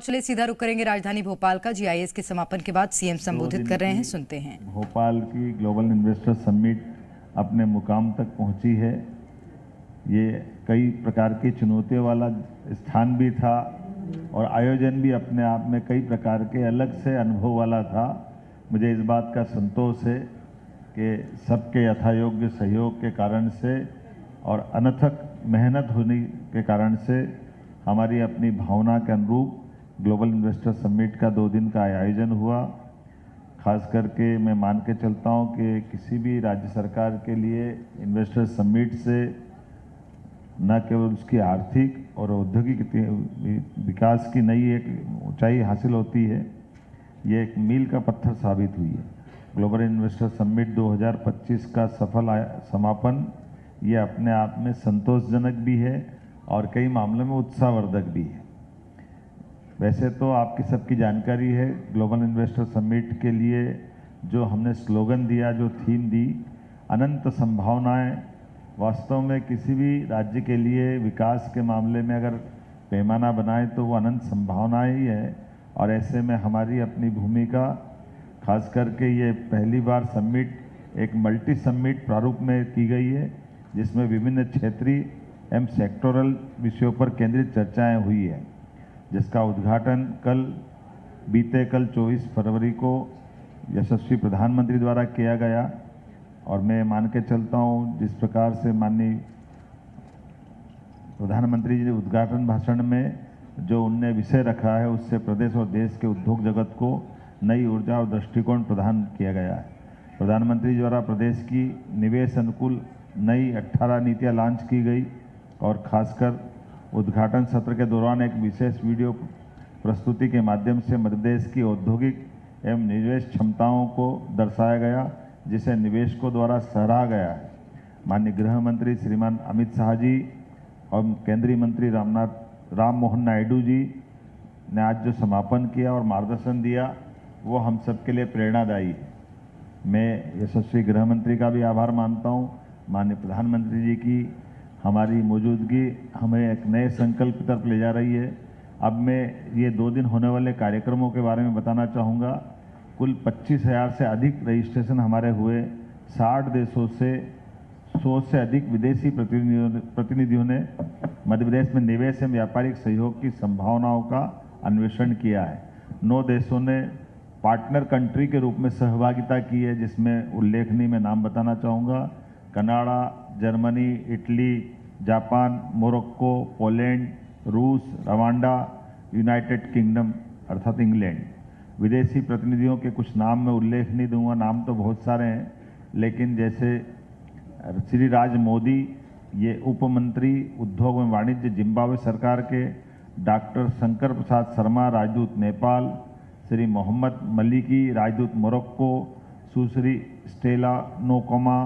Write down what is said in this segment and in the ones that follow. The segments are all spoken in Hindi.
चलिए सीधा रुक करेंगे राजधानी भोपाल का। जीआईएस के समापन के बाद सीएम संबोधित कर रहे हैं, सुनते हैं। भोपाल की ग्लोबल इन्वेस्टर समिट अपने मुकाम तक पहुंची है। ये कई प्रकार की चुनौतियों वाला स्थान भी था और आयोजन भी अपने आप में कई प्रकार के अलग से अनुभव वाला था। मुझे इस बात का संतोष है कि सबके यथायोग्य सहयोग के कारण से और अनथक मेहनत होने के कारण से हमारी अपनी भावना के अनुरूप ग्लोबल इन्वेस्टर समिट का 2 दिन का आयोजन हुआ। खास करके मैं मान के चलता हूं कि किसी भी राज्य सरकार के लिए इन्वेस्टर समिट से न केवल उसकी आर्थिक और औद्योगिक विकास की नई एक ऊंचाई हासिल होती है, ये एक मील का पत्थर साबित हुई है। ग्लोबल इन्वेस्टर समिट 2025 का सफल समापन ये अपने आप में संतोषजनक भी है और कई मामलों में उत्साहवर्धक भी है। वैसे तो आपकी सबकी जानकारी है, ग्लोबल इन्वेस्टर समिट के लिए जो हमने स्लोगन दिया, जो थीम दी, अनंत संभावनाएं। वास्तव में किसी भी राज्य के लिए विकास के मामले में अगर पैमाना बनाए तो वो अनंत संभावनाएं ही है। और ऐसे में हमारी अपनी भूमिका, खास करके ये पहली बार समिट एक मल्टी समिट प्रारूप में की गई है, जिसमें विभिन्न क्षेत्रीय एवं सेक्टोरल विषयों पर केंद्रित चर्चाएं हुई है, जिसका उद्घाटन बीते कल 24 फरवरी को यशस्वी प्रधानमंत्री द्वारा किया गया। और मैं मान के चलता हूं, जिस प्रकार से माननीय प्रधानमंत्री जी ने उद्घाटन भाषण में जो उनने विषय रखा है, उससे प्रदेश और देश के उद्योग जगत को नई ऊर्जा और दृष्टिकोण प्रदान किया गया है। प्रधानमंत्री द्वारा प्रदेश की निवेश अनुकूल नई 18 नीतियाँ लॉन्च की गई और खासकर उद्घाटन सत्र के दौरान एक विशेष वीडियो प्रस्तुति के माध्यम से मध्य प्रदेश की औद्योगिक एवं निवेश क्षमताओं को दर्शाया गया, जिसे निवेशकों द्वारा सराहा गया है। माननीय गृह मंत्री श्रीमान अमित शाह जी और केंद्रीय मंत्री राम मोहन नायडू जी ने आज जो समापन किया और मार्गदर्शन दिया, वो हम सबके लिए प्रेरणादायी है। मैं यशस्वी गृह मंत्री का भी आभार मानता हूँ। माननीय प्रधानमंत्री जी की हमारी मौजूदगी हमें एक नए संकल्प की तरफ ले जा रही है। अब मैं ये 2 दिन होने वाले कार्यक्रमों के बारे में बताना चाहूँगा। कुल 25,000 से अधिक रजिस्ट्रेशन हमारे हुए। 60 देशों से 100 से अधिक विदेशी प्रतिनिधियों ने मध्य प्रदेश में निवेश एवं व्यापारिक सहयोग की संभावनाओं का अन्वेषण किया है। 9 देशों ने पार्टनर कंट्री के रूप में सहभागिता की है, जिसमें उल्लेखनीय मैं नाम बताना चाहूँगा: Canada, Germany, Italy, Japan, Morocco, Poland, रूस, रवांडा, यूनाइटेड किंगडम अर्थात इंग्लैंड। विदेशी प्रतिनिधियों के कुछ नाम मैं उल्लेख नहीं दूंगा, नाम तो बहुत सारे हैं, लेकिन जैसे श्री राज मोदी, ये उप मंत्री उद्योग एवं वाणिज्य जिम्बाब्वे सरकार के, डॉक्टर शंकर प्रसाद शर्मा, राजदूत नेपाल, श्री मोहम्मद मलिकी, राजदूत मोरक्को, सुश्री स्टेला नोकोमा,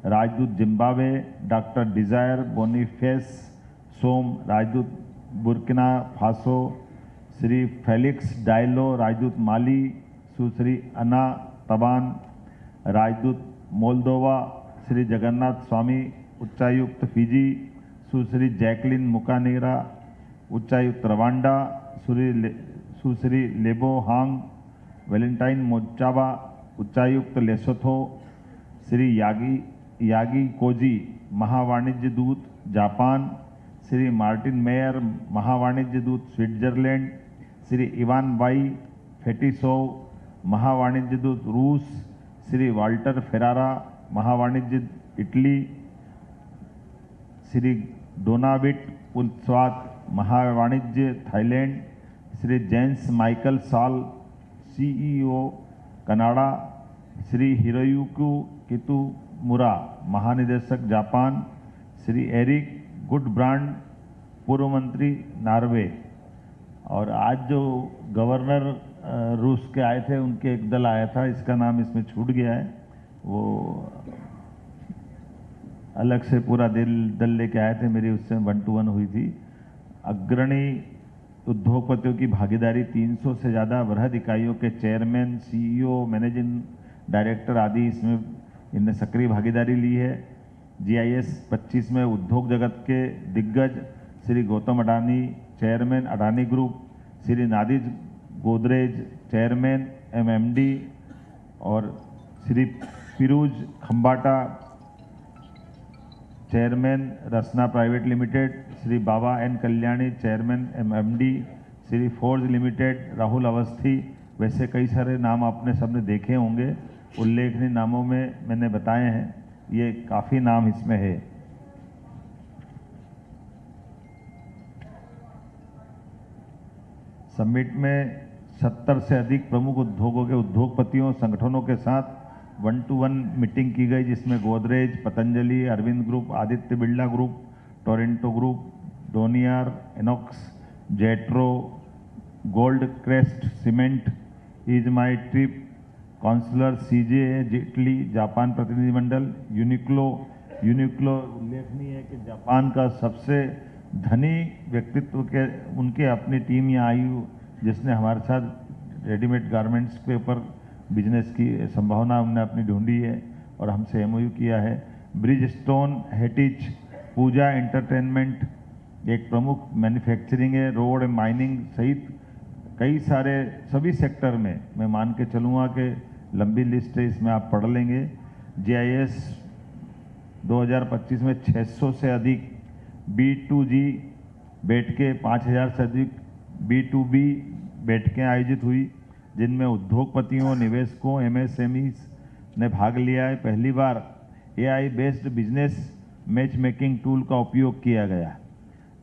राजदूत जिम्बाब्वे, डॉक्टर डिजायर बोनीफेस सोम, राजदूत Burkina Faso, Shri Felix Diallo, राजदूत माली, सुश्री अना तबान, राजदूत मोल्दोवा, श्री जगन्नाथ स्वामी, उच्चायुक्त फिजी, सुश्री जैकलिन मुकानेरा, उच्चायुक्त रवांडा, सुश्री लेबो हांग, वेलेंटाइन मोचाबा, उच्चायुक्त लेसोथो, श्री यागी कोजी, महावाणिज्य दूत जापान, श्री मार्टिन मेयर, महावाणिज्य दूत Switzerland, Shri Ivan Y Fetisov, महावाणिज्य दूत रूस, श्री वाल्टर फेरारा, महावाणिज्य इटली, श्री डोनाविट पुलस्वात, महावाणिज्य Thailand, Shri James Michael Sal, CEO Canada, Shri Hiroyuki Kitamura, महानिदेशक जापान, श्री एरिक गुडब्रांड, पूर्व मंत्री नॉर्वे। और आज जो गवर्नर रूस के आए थे, उनके एक दल आया था, इसका नाम इसमें छूट गया है, वो अलग से पूरा दल लेके आए थे, मेरी उससे 1 to 1 हुई थी। अग्रणी उद्योगपतियों की भागीदारी, 300 से ज़्यादा वृहद इकाइयों के चेयरमैन, सीईओ, मैनेजिंग डायरेक्टर आदि इसमें इनने सक्रिय भागीदारी ली है। जीआईएस 25 में उद्योग जगत के दिग्गज Shri Gautam Adani, chairman Adani group, Shri Nadir Godrej chairman MMD और Shri Firoz Khambata chairman Rasna private limited, Shri Baba N Kalyani chairman MMD, Shri forge limited Rahul Awasthi. वैसे कई सारे नाम आपने सबने देखे होंगे, उल्लेखनीय नामों में मैंने बताए हैं, ये काफ़ी नाम इसमें है। समिट में 70 से अधिक प्रमुख उद्योगों के उद्योगपतियों संगठनों के साथ 1-to-1 मीटिंग की गई, जिसमें Godrej, Patanjali, Arvind group, Aditya Birla group, Torrent group, Donear, Inox, JETRO, Gold Crest Cement, EaseMyTrip, counsellor CJ Jaitley, Japan प्रतिनिधिमंडल, यूनिक्लो उल्लेखनीय है कि जापान का सबसे धनी व्यक्तित्व के उनके अपनी टीम यहाँ आई, जिसने हमारे साथ रेडीमेड गारमेंट्स के ऊपर बिजनेस की संभावना हमने अपनी ढूंढी है और हमसे एमओयू किया है। ब्रिजस्टोन हेटिच, पूजा एंटरटेनमेंट एक प्रमुख मैन्युफैक्चरिंग है, रोड एंड माइनिंग सहित कई सारे सभी सेक्टर में मैं मान के चलूँगा कि लंबी लिस्ट है, इसमें आप पढ़ लेंगे। GIS 2025 में 600 से अधिक B2G बैठकें, 5000 से अधिक B2B बैठकें आयोजित हुई, जिनमें उद्योगपतियों, निवेशकों, MSMEs ने भाग लिया है। पहली बार AI based business match making tool का उपयोग किया गया,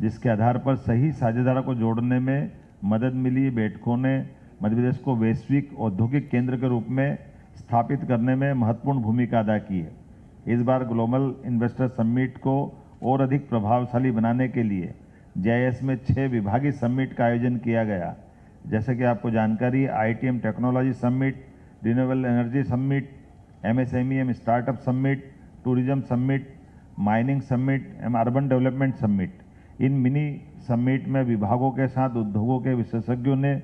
जिसके आधार पर सही साझेदारों को जोड़ने में मदद मिली। बैठकों ने मध्य प्रदेश को वैश्विक औद्योगिक केंद्र के रूप में स्थापित करने में महत्वपूर्ण भूमिका अदा की है। इस बार ग्लोबल इन्वेस्टर समिट को और अधिक प्रभावशाली बनाने के लिए GIS में 6 विभागीय समिट का आयोजन किया गया। जैसे कि आपको जानकारी है, ITM technology summit, renewable energy summit, MSME M startup summit, tourism summit, mining summit एवं अर्बन डेवलपमेंट समिट। इन मिनी समिट में विभागों के साथ उद्योगों के विशेषज्ञों ने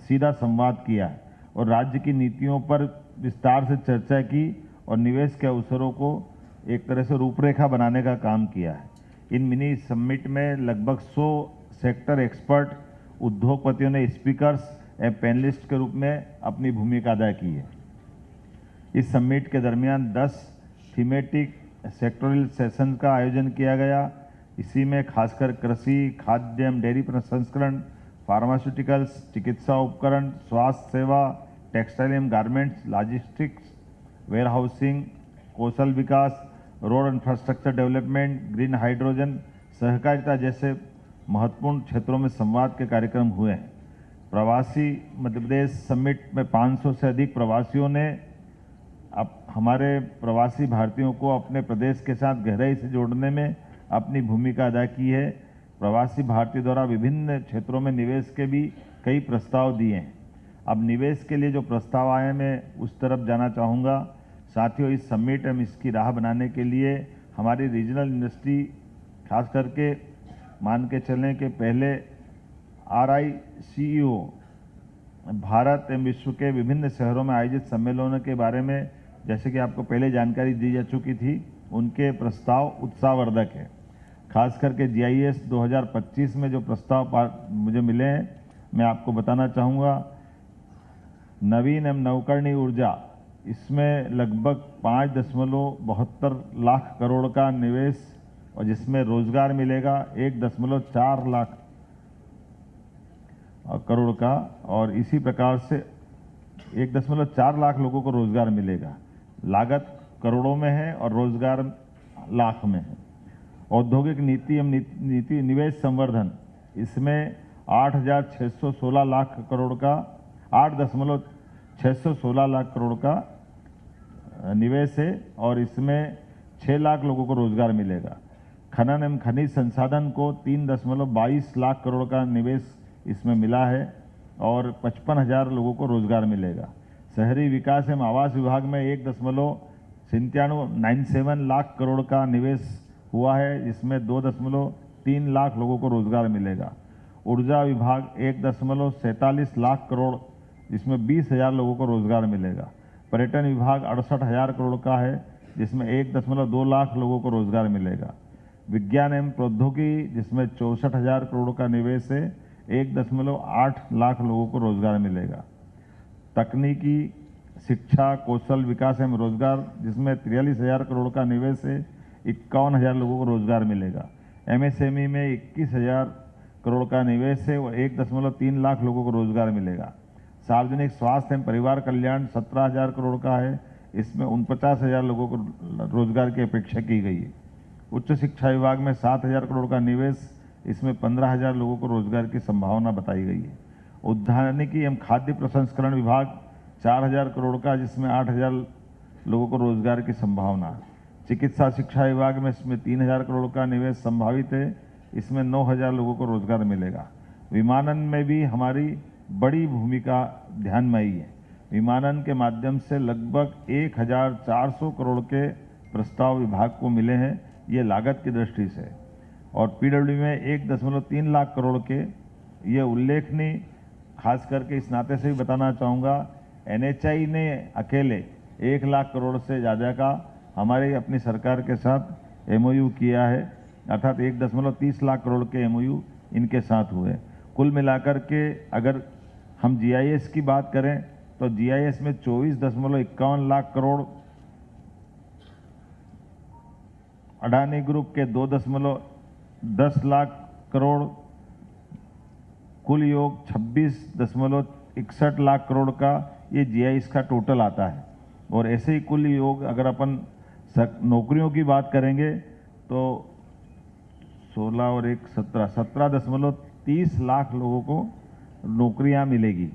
सीधा संवाद किया और राज्य की नीतियों पर विस्तार से चर्चा की और निवेश के अवसरों को एक तरह से रूपरेखा बनाने का काम किया है। इन मिनी समिट में लगभग 100 सेक्टर एक्सपर्ट उद्योगपतियों ने स्पीकर्स एवं पैनलिस्ट के रूप में अपनी भूमिका अदा की है। इस समिट के दरमियान 10 थीमेटिक सेक्टोरल सेशन का आयोजन किया गया। इसी में खासकर कृषि, खाद्य एवं डेयरी प्रसंस्करण, फार्मास्यूटिकल्स, चिकित्सा उपकरण, स्वास्थ्य सेवा, टेक्सटाइल एवं गारमेंट्स, लॉजिस्टिक्स, वेयर हाउसिंग, कौशल विकास, road infrastructure development, green hydrogen, सहकारिता जैसे महत्वपूर्ण क्षेत्रों में संवाद के कार्यक्रम हुए हैं। प्रवासी मध्य प्रदेश समिट में 500 से अधिक प्रवासियों ने अब हमारे प्रवासी भारतीयों को अपने प्रदेश के साथ गहराई से जोड़ने में अपनी भूमिका अदा की है। प्रवासी भारतीय द्वारा विभिन्न क्षेत्रों में निवेश के भी कई प्रस्ताव दिए हैं। अब निवेश के लिए जो प्रस्ताव आए, मैं उस तरफ जाना चाहूँगा। साथियों, इस समिट एवं इसकी राह बनाने के लिए हमारी रीजनल इंडस्ट्री खास करके मान के चलें कि पहले RICEO भारत एवं विश्व के विभिन्न शहरों में आयोजित सम्मेलनों के बारे में जैसे कि आपको पहले जानकारी दी जा चुकी थी, उनके प्रस्ताव उत्साहवर्धक है। खास करके GIS 2025 में जो प्रस्ताव मुझे मिले हैं, मैं आपको बताना चाहूँगा। नवीन एवं नवकरणीय ऊर्जा, इसमें लगभग 5.72 लाख करोड़ का निवेश और जिसमें रोजगार मिलेगा 1.4 लाख करोड़ का, और इसी प्रकार से 1.4 लाख लोगों को रोजगार मिलेगा। लागत करोड़ों में है और रोजगार लाख में है। औद्योगिक नीति एवं नीति निवेश संवर्धन, इसमें 8,616 लाख करोड़ का 8.616 लाख करोड़ का निवेश है और इसमें 6 लाख लोगों को रोजगार मिलेगा। खनन एवं खनिज संसाधन को 3.22 लाख करोड़ का निवेश इसमें मिला है और 55,000 लोगों को रोजगार मिलेगा। शहरी विकास एवं आवास विभाग में 1.97 लाख करोड़ का निवेश हुआ है, इसमें 2.3 लाख लोगों को रोजगार मिलेगा। ऊर्जा विभाग 1.47 लाख करोड़, जिसमें 20,000 लोगों को रोजगार मिलेगा। पर्यटन विभाग 68,000 करोड़ का है, जिसमें 1.2 लाख लोगों को रोजगार मिलेगा। विज्ञान एवं प्रौद्योगिकी, जिसमें 64,000 करोड़ का निवेश है, 1.8 लाख लोगों को रोजगार मिलेगा। तकनीकी शिक्षा कौशल विकास एवं रोजगार, जिसमें 43,000 करोड़ का निवेश है, 51,000 लोगों को रोजगार मिलेगा। एमएसएमई में 21,000 करोड़ का निवेश है और 1.3 लाख लोगों को रोजगार मिलेगा। सार्वजनिक स्वास्थ्य एवं परिवार कल्याण 17,000 करोड़ का है, इसमें 49,000 लोगों को रोजगार की अपेक्षा की गई है। उच्च शिक्षा विभाग में 7,000 करोड़ का निवेश, इसमें 15,000 लोगों को रोजगार की संभावना बताई गई है। उद्यानिकी एवं खाद्य प्रसंस्करण विभाग 4,000 करोड़ का, जिसमें 8,000 लोगों को रोजगार की संभावना है। चिकित्सा शिक्षा विभाग में इसमें 3,000 करोड़ का निवेश संभावित है, इसमें 9,000 लोगों को रोजगार मिलेगा। विमानन में भी हमारी बड़ी भूमिका ध्यानमयी है। विमानन के माध्यम से लगभग 1,400 करोड़ के प्रस्ताव विभाग को मिले हैं, ये लागत की दृष्टि से। और पीडब्ल्यू में 1.3 लाख करोड़ के, ये उल्लेखनीय, खास करके इस नाते से भी बताना चाहूँगा, एनएचआई ने अकेले 1 लाख करोड़ से ज़्यादा का हमारे अपनी सरकार के साथ एमओयू किया है, अर्थात 1.30 लाख करोड़ के एमओयू इनके साथ हुए। कुल मिलाकर के अगर हम जीआईएस की बात करें तो जीआईएस में 24.51 लाख करोड़, अडानी ग्रुप के 2.10 लाख करोड़, कुल योग 26.61 लाख करोड़ का ये जीआईएस का टोटल आता है। और ऐसे ही कुल योग अगर अपन नौकरियों की बात करेंगे तो 16 और 1 17.30 लाख लोगों को नौकरियां मिलेगी।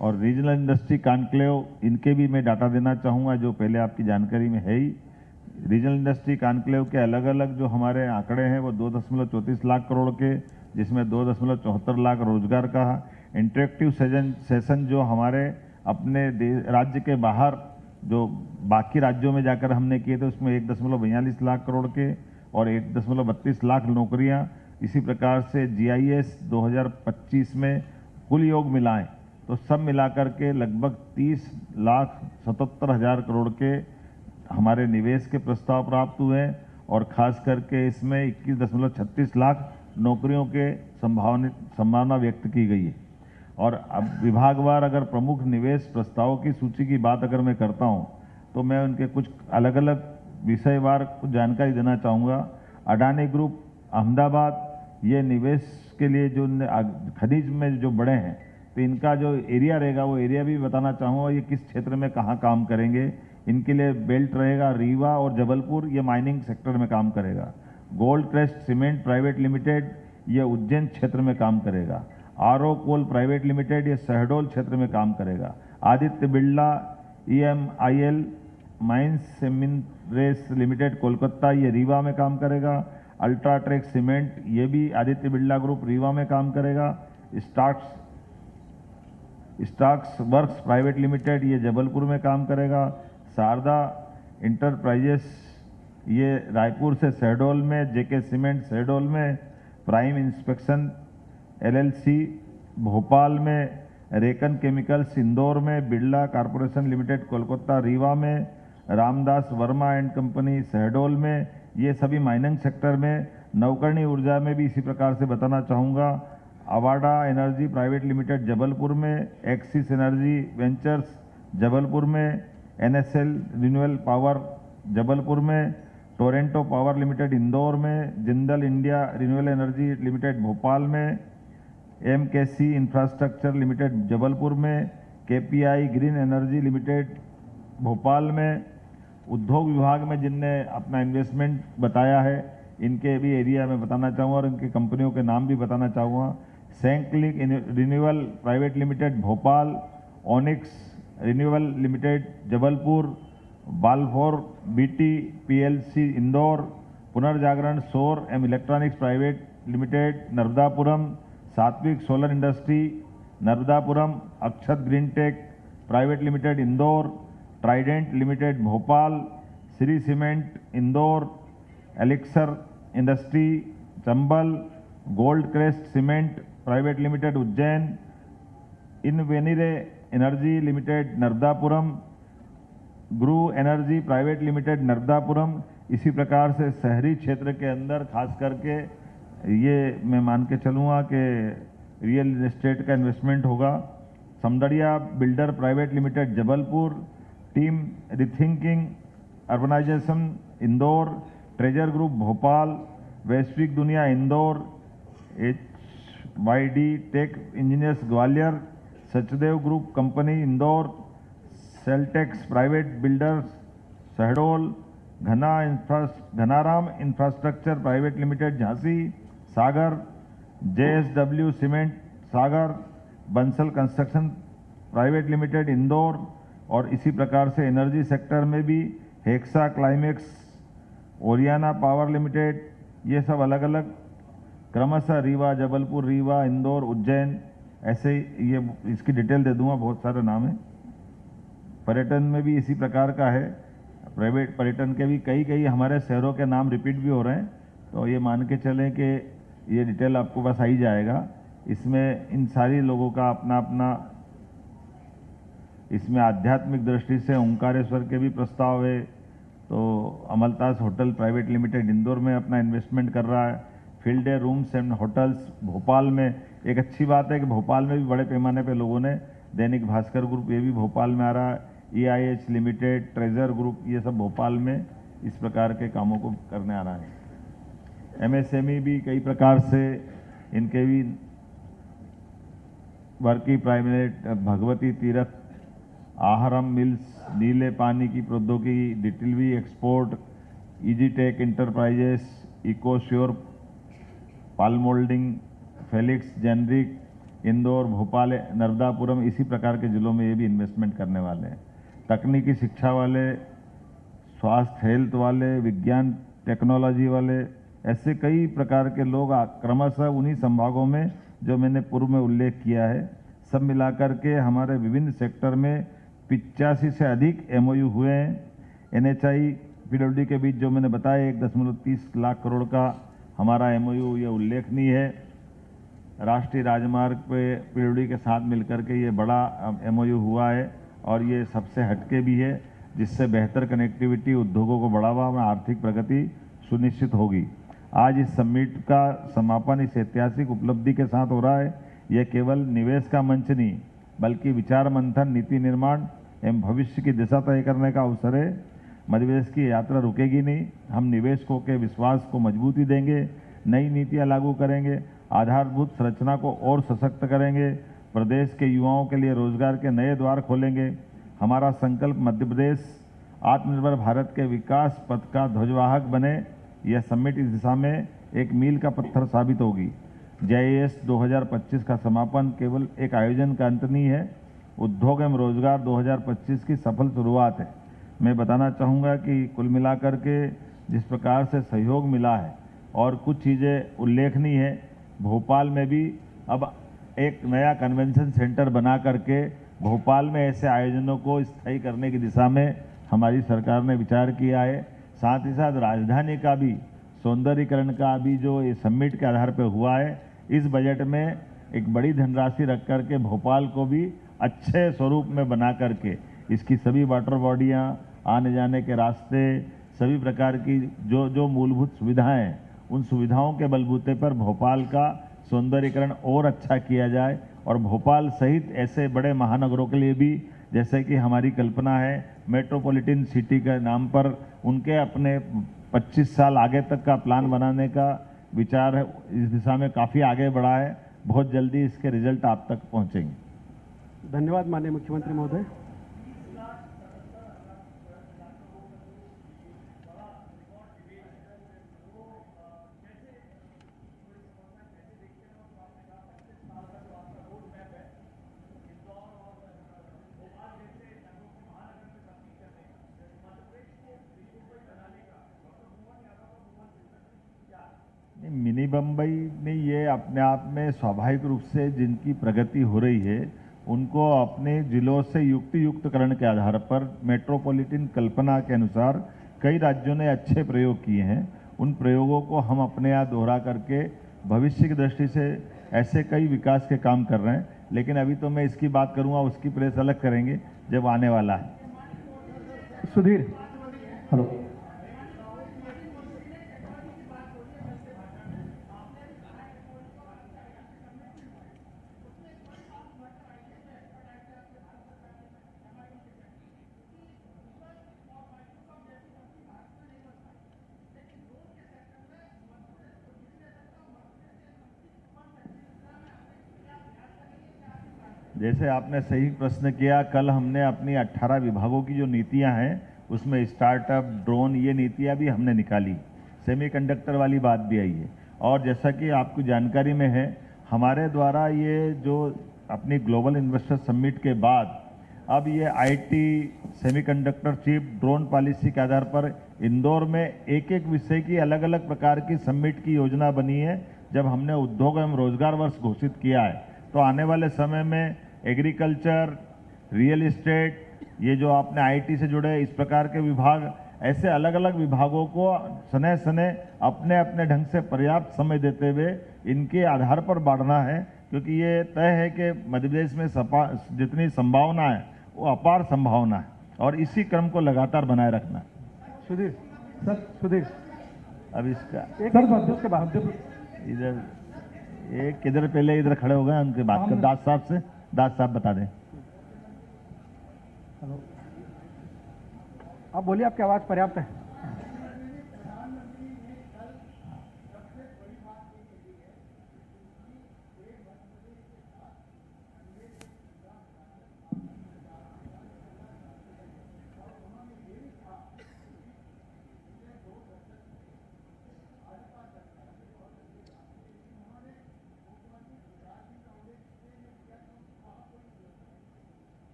और रीजनल इंडस्ट्री कॉन्क्लेव, इनके भी मैं डाटा देना चाहूँगा जो पहले आपकी जानकारी में है ही। रीजनल इंडस्ट्री कॉन्क्लेव के अलग अलग जो हमारे आंकड़े हैं वो 2.34 लाख करोड़ के, जिसमें 2.74 लाख रोजगार का। इंटरेक्टिव सेशन जो हमारे अपने राज्य के बाहर जो बाकी राज्यों में जाकर हमने किए थे, उसमें 1.42 लाख करोड़ के और 1.32 लाख नौकरियां। इसी प्रकार से जीआईएस 2025 में कुल योग मिलाएं तो सब मिलाकर के लगभग 30,77,000 करोड़ के हमारे निवेश के प्रस्ताव प्राप्त हुए हैं। और खास करके इसमें 21.36 लाख नौकरियों के संभावना व्यक्त की गई है। और अब विभागवार अगर प्रमुख निवेश प्रस्तावों की सूची की बात अगर मैं करता हूं तो मैं उनके कुछ अलग अलग विषयवार कुछ जानकारी देना चाहूँगा। अडानी ग्रुप अहमदाबाद, ये निवेश के लिए जो खनिज में जो बड़े हैं तो इनका जो एरिया रहेगा वो एरिया भी बताना चाहूँगा, ये किस क्षेत्र में कहाँ काम करेंगे। इनके लिए बेल्ट रहेगा रीवा और जबलपुर, ये माइनिंग सेक्टर में काम करेगा। Gold Crest cement private limited, ये उज्जैन क्षेत्र में काम करेगा। आरओ कोल प्राइवेट लिमिटेड, ये शहडोल क्षेत्र में काम करेगा। आदित्य बिरला EMIL माइंस सेमिनरेस लिमिटेड कोलकाता, ये रीवा में काम करेगा। अल्ट्राटेक सीमेंट, ये भी आदित्य बिरला ग्रुप रीवा में काम करेगा। स्टाक्स वर्क्स प्राइवेट लिमिटेड, ये जबलपुर में काम करेगा। शारदा इंटरप्राइजेस, ये रायपुर से शहडोल में। जेके सीमेंट शहडोल में। प्राइम इंस्पेक्शन LLC भोपाल में। रेकन केमिकल्स इंदौर में। बिरला कॉरपोरेशन लिमिटेड कोलकाता रीवा में। रामदास वर्मा एंड कंपनी शहडोल में, ये सभी माइनिंग सेक्टर में। नवकरणीय ऊर्जा में भी इसी प्रकार से बताना चाहूँगा। Avaada energy private limited Jabalpur में। एक्सिस एनर्जी वेंचर्स जबलपुर में। NSL रिन्यूएबल पावर जबलपुर में। टोरेंटो पावर लिमिटेड इंदौर में। Jindal India renewable energy limited Bhopal में। MKC इंफ्रास्ट्रक्चर लिमिटेड जबलपुर में। KPI green energy limited Bhopal में। उद्योग विभाग में जिनने अपना इन्वेस्टमेंट बताया है इनके भी एरिया में बताना चाहूँगा और इनकी कंपनियों के नाम भी बताना चाहूँगा। Sanclick renewable private limited Bhopal. Onyx renewable limited Jabalpur. Balfour BT PLC Indore. पुनर्जागरण सौर एवं electronics private limited Narmadapuram. Satvik solar industry Narmadapuram. Akshat green tech private limited Indore. Trident limited Bhopal. Shri cement Indore. Elixir industry Chambal. Gold Crest cement private limited Ujjain. Invenire energy limited Narmadapuram. Grew energy private limited Narmadapuram. इसी प्रकार से शहरी क्षेत्र के अंदर खास करके ये मैं मान के चलूँगा कि रियल एस्टेट का इन्वेस्टमेंट होगा। Samdariya builder private limited Jabalpur, team rethinking urbanisation Indore, Treasure group Bhopal, वैश्विक दुनिया Indore, HYD tech engineers Gwalior, Sachdev group company Indore, Seltex private builders Shahdol, Ghanaram infrastructure private limited Jhansi Sagar, JSW cement Sagar, Bansal construction private limited Indore, और इसी प्रकार से एनर्जी सेक्टर में भी Hexa Climax, Oriana power limited, ये सब अलग अलग क्रमशः रीवा, जबलपुर, रीवा, इंदौर, उज्जैन, ऐसे ये इसकी डिटेल दे दूंगा, बहुत सारे नाम हैं। पर्यटन में भी इसी प्रकार का है, प्राइवेट पर्यटन के भी कई हमारे शहरों के नाम रिपीट भी हो रहे हैं, तो ये मान के चलें कि ये डिटेल आपको बस आ ही जाएगा। इसमें इन सारी लोगों का अपना अपना, इसमें आध्यात्मिक दृष्टि से ओंकारेश्वर के भी प्रस्ताव है, तो अमलतास होटल प्राइवेट लिमिटेड इंदौर में अपना इन्वेस्टमेंट कर रहा है। Field day rooms and hotels Bhopal में, एक अच्छी बात है कि भोपाल में भी बड़े पैमाने पे लोगों ने, दैनिक भास्कर ग्रुप ये भी भोपाल में आ रहा है, EIH लिमिटेड, ट्रेजर ग्रुप, ये सब भोपाल में इस प्रकार के कामों को करने आ रहा है। MSME भी कई प्रकार से इनके भी वर्की प्राइवेट, भगवती तीर्थ, आहारम मिल्स, नीले पानी की प्रौद्योगिकी, डिटिलवी export, EG tech enterprises, Ecosure पालमोल्डिंग, फेलिक्स जेनरिक इंदौर, भोपाल, नर्मदापुरम, इसी प्रकार के जिलों में ये भी इन्वेस्टमेंट करने वाले हैं। तकनीकी शिक्षा वाले, स्वास्थ्य हेल्थ वाले, विज्ञान टेक्नोलॉजी वाले, ऐसे कई प्रकार के लोग क्रमशः उन्हीं संभागों में जो मैंने पूर्व में उल्लेख किया है, सब मिलाकर के हमारे विभिन्न सेक्टर में 85 से अधिक MOU हुए हैं। NHI PWD के बीच जो मैंने बताया 1.30 लाख करोड़ का हमारा MOU, ये उल्लेखनीय है। राष्ट्रीय राजमार्ग पे PWD के साथ मिलकर के ये बड़ा MOU हुआ है, और ये सबसे हटके भी है, जिससे बेहतर कनेक्टिविटी, उद्योगों को बढ़ावा और आर्थिक प्रगति सुनिश्चित होगी। आज इस समिट का समापन इस ऐतिहासिक उपलब्धि के साथ हो रहा है। यह केवल निवेश का मंच नहीं, बल्कि विचार मंथन, नीति निर्माण एवं भविष्य की दिशा तय करने का अवसर है। मध्यप्रदेश की यात्रा रुकेगी नहीं, हम निवेशकों के विश्वास को मजबूती देंगे, नई नीतियां लागू करेंगे, आधारभूत संरचना को और सशक्त करेंगे, प्रदेश के युवाओं के लिए रोजगार के नए द्वार खोलेंगे। हमारा संकल्प मध्य प्रदेश आत्मनिर्भर भारत के विकास पथ का ध्वजवाहक बने। यह समिट इस दिशा में एक मील का पत्थर साबित होगी। JIS 2025 का समापन केवल एक आयोजन का अंत नहीं है, उद्योग एवं रोजगार 2025 की सफल शुरुआत है। मैं बताना चाहूँगा कि कुल मिलाकर के जिस प्रकार से सहयोग मिला है और कुछ चीज़ें उल्लेखनीय है, भोपाल में भी अब एक नया कन्वेंशन सेंटर बना करके भोपाल में ऐसे आयोजनों को स्थायी करने की दिशा में हमारी सरकार ने विचार किया है। साथ ही साथ राजधानी का भी सौंदर्यीकरण का भी जो ये समिट के आधार पर हुआ है, इस बजट में एक बड़ी धनराशि रख करके भोपाल को भी अच्छे स्वरूप में बना करके इसकी सभी वाटर बॉडियाँ, आने जाने के रास्ते, सभी प्रकार की जो मूलभूत सुविधाएं हैं, उन सुविधाओं के बलबूते पर भोपाल का सौंदर्यीकरण और अच्छा किया जाए। और भोपाल सहित ऐसे बड़े महानगरों के लिए भी, जैसे कि हमारी कल्पना है मेट्रोपॉलिटन सिटी के नाम पर, उनके अपने 25 साल आगे तक का प्लान बनाने का विचार है, इस दिशा में काफ़ी आगे बढ़ा है। बहुत जल्दी इसके रिजल्ट आप तक पहुंचेंगे। धन्यवाद माननीय मुख्यमंत्री महोदय। मिनी बम्बई में ये अपने आप में स्वाभाविक रूप से जिनकी प्रगति हो रही है, उनको अपने जिलों से युक्तियुक्तकरण के आधार पर मेट्रोपॉलिटन कल्पना के अनुसार कई राज्यों ने अच्छे प्रयोग किए हैं। उन प्रयोगों को हम अपने यहाँ दोहरा करके भविष्य की दृष्टि से ऐसे कई विकास के काम कर रहे हैं। लेकिन अभी तो मैं इसकी बात करूँगा, उसकी प्रेस अलग करेंगे जब आने वाला है। सुधीर, हेलो। जैसे आपने सही प्रश्न किया, कल हमने अपनी 18 विभागों की जो नीतियां हैं उसमें स्टार्टअप, ड्रोन, ये नीतियां भी हमने निकाली। सेमीकंडक्टर वाली बात भी आई है। और जैसा कि आपकी जानकारी में है, हमारे द्वारा ये जो अपनी ग्लोबल इन्वेस्टर समिट के बाद अब ये IT, semiconductor chip, drone policy के आधार पर इंदौर में एक एक विषय की अलग अलग प्रकार की समिट की योजना बनी है। जब हमने उद्योग एवं रोजगार वर्ष घोषित किया है तो आने वाले समय में एग्रीकल्चर, रियल इस्टेट, ये जो आपने आईटी से जुड़े इस प्रकार के विभाग, ऐसे अलग अलग विभागों को सने सने अपने अपने ढंग से पर्याप्त समय देते हुए इनके आधार पर बढ़ना है, क्योंकि ये तय है कि मध्य प्रदेश में जितनी संभावना है वो अपार संभावना है और इसी क्रम को लगातार बनाए रखना है। सुधीर सर, सुधीर अब इसका उसके बाद इधर पहले इधर खड़े हो गए, उनके बात कर दास साहब से। दास साहब बता दें। आप बोलिए, आपकी आवाज़ पर्याप्त है।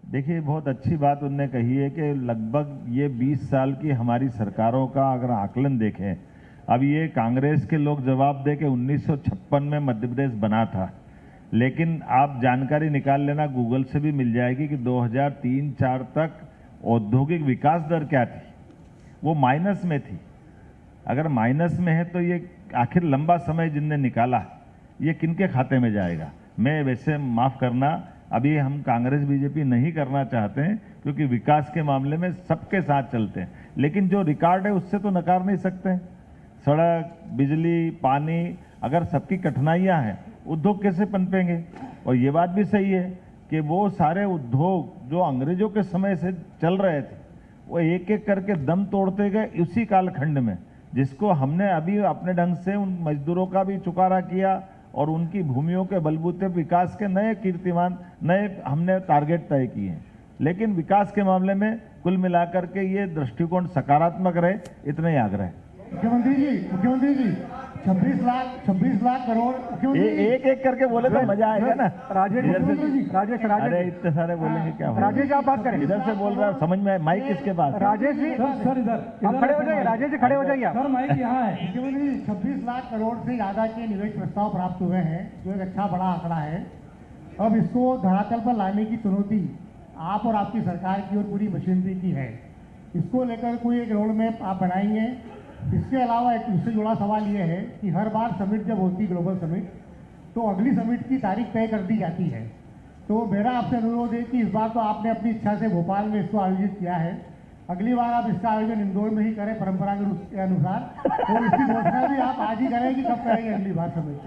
देखिए, बहुत अच्छी बात उनने कही है कि लगभग ये 20 साल की हमारी सरकारों का अगर आकलन देखें, अब ये कांग्रेस के लोग जवाब दे कि 1956 में मध्य प्रदेश बना था, लेकिन आप जानकारी निकाल लेना, गूगल से भी मिल जाएगी कि 2003-04 तक औद्योगिक विकास दर क्या थी, वो माइनस में थी। अगर माइनस में है तो ये आखिर लंबा समय जिनने निकाला, ये किनके खाते में जाएगा? मैं वैसे माफ़ करना, अभी हम कांग्रेस बीजेपी नहीं करना चाहते हैं, क्योंकि विकास के मामले में सबके साथ चलते हैं, लेकिन जो रिकॉर्ड है उससे तो नकार नहीं सकते। सड़क, बिजली, पानी, अगर सबकी कठिनाइयां हैं, उद्योग कैसे पनपेंगे? और ये बात भी सही है कि वो सारे उद्योग जो अंग्रेजों के समय से चल रहे थे, वो एक एक करके दम तोड़ते गए उसी कालखंड में, जिसको हमने अभी अपने ढंग से उन मजदूरों का भी चुकारा किया और उनकी भूमियों के बलबूते विकास के नए कीर्तिमान, नए हमने टारगेट तय किए हैं। लेकिन विकास के मामले में कुल मिलाकर के ये दृष्टिकोण सकारात्मक रहे, इतना ही आग्रह। मुख्यमंत्री जी 26 लाख करोड़ एक एक करके बोले तो मजा आएगा ना। राजेश अरे इतने सारे बोलेंगे क्या होगा? राजेश आप बात करें। इधर से बोल रहा हूँ, समझ में माइक किसके पास? राजेश जी सर इधर आप खड़े हो जाइए। राजेश जी खड़े हो जाइए। सर माइक यहाँ है। मुख्यमंत्री जी 26 लाख करोड़ से ज़्यादा के निवेश प्रस्ताव प्राप्त हुए हैं, जो एक अच्छा बड़ा आंकड़ा है। अब इसको धरातल पर लाने की चुनौती आप और आपकी सरकार की और पूरी मशीनरी की है। इसको लेकर कोई एक रोड मैप आप बनाएंगे? इसके अलावा एक उससे जुड़ा सवाल ये है कि हर बार समिट जब होती, ग्लोबल समिट, तो अगली समिट की तारीख तय कर दी जाती है। तो मेरा आपसे अनुरोध है कि इस बार तो आपने अपनी इच्छा से भोपाल में इसको आयोजित किया है, अगली बार आप इसका आयोजन इंदौर में ही करें परंपरा के अनुसार। तो इसकी घोषणा भी आप आज ही करें कि कब करेंगे अगली बार समिट?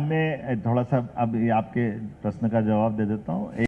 मैं थोड़ा सा अब आपके प्रश्न का जवाब दे देता हूँ।